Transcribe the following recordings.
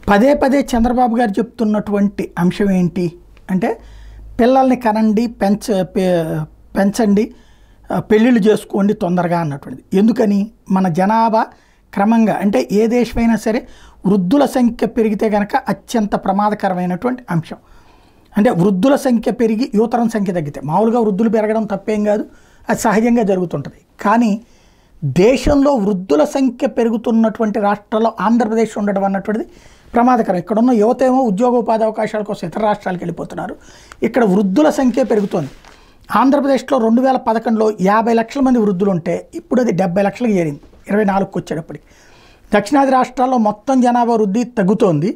పదే పదే చంద్రబాబు గారు చెప్తున్నటువంటి అంశం ఏంటి అంటే పిల్లల్ని కనండి పెంచండి పెళ్ళిళ్ళు చేసుకోండి తొందరగా అన్నటువంటిది. ఎందుకని మన జనాభా క్రమంగా అంటే ఏ దేశమైనా సరే వృద్ధుల సంఖ్య పెరిగితే కనుక అత్యంత ప్రమాదకరమైనటువంటి అంశం. అంటే వృద్ధుల సంఖ్య పెరిగి యువతరం సంఖ్య తగ్గితే మామూలుగా వృద్ధులు పెరగడం తప్పేం కాదు, అది సహజంగా జరుగుతుంటుంది. కానీ దేశంలో వృద్ధుల సంఖ్య పెరుగుతున్నటువంటి రాష్ట్రాల్లో ఆంధ్రప్రదేశ్ ఉండడం అన్నటువంటిది ప్రమాదకరం. ఇక్కడున్న యువత ఏమో ఉద్యోగోపాధి అవకాశాల కోసం ఇతర రాష్ట్రాలకు వెళ్ళిపోతున్నారు, ఇక్కడ వృద్ధుల సంఖ్య పెరుగుతోంది. ఆంధ్రప్రదేశ్లో 2011లో 50 లక్షల మంది వృద్ధులు ఉంటే ఇప్పుడు అది 70 లక్షలకు చేరింది 24కి వచ్చేటప్పటికి. దక్షిణాది రాష్ట్రాల్లో మొత్తం జనాభా వృద్ధి తగ్గుతోంది,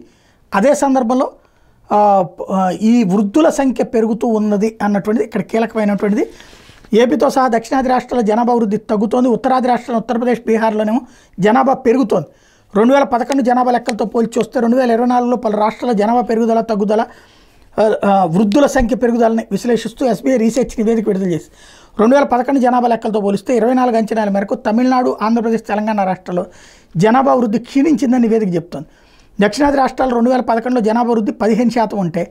అదే సందర్భంలో ఈ వృద్ధుల సంఖ్య పెరుగుతూ ఉన్నది అన్నటువంటిది ఇక్కడ కీలకమైనటువంటిది. ఏపీతో సహా దక్షిణాది రాష్ట్రాల జనాభా వృద్ధి తగ్గుతోంది, ఉత్తరాది రాష్ట్రాలు ఉత్తరప్రదేశ్ బీహార్లోనేమో జనాభా పెరుగుతోంది. 2011 జనాభా లెక్కలతో పోల్చి వస్తే 2024లో పలు రాష్ట్రాల జనాభా పెరుగుదల తగ్గుదల వృద్ధుల సంఖ్య పెరుగుదలని విశ్లేషిస్తూ ఎస్బీఐ రీసెర్చ్ నివేదిక విడుదల చేసి 2011 జనాభా లెక్కలతో పోలిస్తే 24 అంచనాల మేరకు తమిళనాడు, ఆంధ్రప్రదేశ్, తెలంగాణ రాష్ట్రాల్లో జనాభా వృద్ధి క్షీణించిందని నివేదిక చెప్తోంది. దక్షిణాది రాష్ట్రాలు 2011లో జనాభా వృద్ధి 15% ఉంటే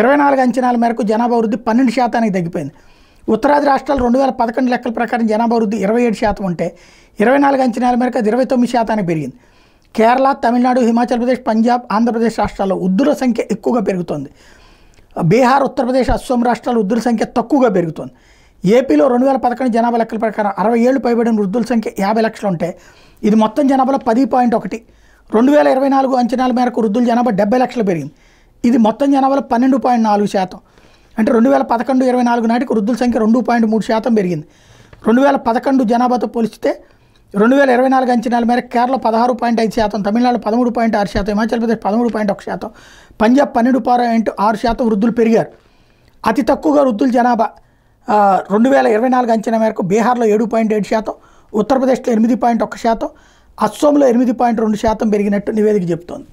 24 అంచనాల మేరకు జనాభా వృద్ధి 12% తగ్గిపోయింది. ఉత్తరాది రాష్ట్రాలు 2011 లెక్కల ప్రకారం జనాభా వృద్ధి 27% ఉంటే 24 అంచనాల మేరకు అది 29% పెరిగింది. కేరళ, తమిళనాడు, హిమాచల్ ప్రదేశ్, పంజాబ్, ఆంధ్రప్రదేశ్ రాష్ట్రాల్లో వృద్ధుల సంఖ్య ఎక్కువగా పెరుగుతోంది. బీహార్, ఉత్తరప్రదేశ్, అస్సాం రాష్ట్రాల్లో వృద్ధుల సంఖ్య తక్కువగా పెరుగుతోంది. ఏపీలో 2011 జనాభా లెక్కల ప్రకారం 60 ఏళ్లు పైబడిన వృద్ధుల సంఖ్య 50 లక్షలు ఉంటే ఇది మొత్తం జనాభాలో 10.1. 2024 అంచనాల మేరకు వృద్ధుల జనాభా 70 లక్షలు పెరిగింది, ఇది మొత్తం జనాభాలో 12.4%. అంటే 2011-24 నాటికి వృద్ధుల సంఖ్య 2.3% పెరిగింది. 2011 జనాభాతో పోలిస్తే 2024 అంచనాల మేరకు కేరళ 16.5%, తమిళనాడు 13.6%, హిమాచల్ ప్రదేశ్ 13.1%, పంజాబ్ 12.6% వృద్ధులు పెరిగారు. అతి తక్కువగా వృద్ధుల జనాభా 2024 అంచనా మేరకు బీహార్లో 7.7%, ఉత్తరప్రదేశ్లో 8.1%, అస్సోంలో 8.2% పెరిగినట్టు నివేదిక చెబుతోంది.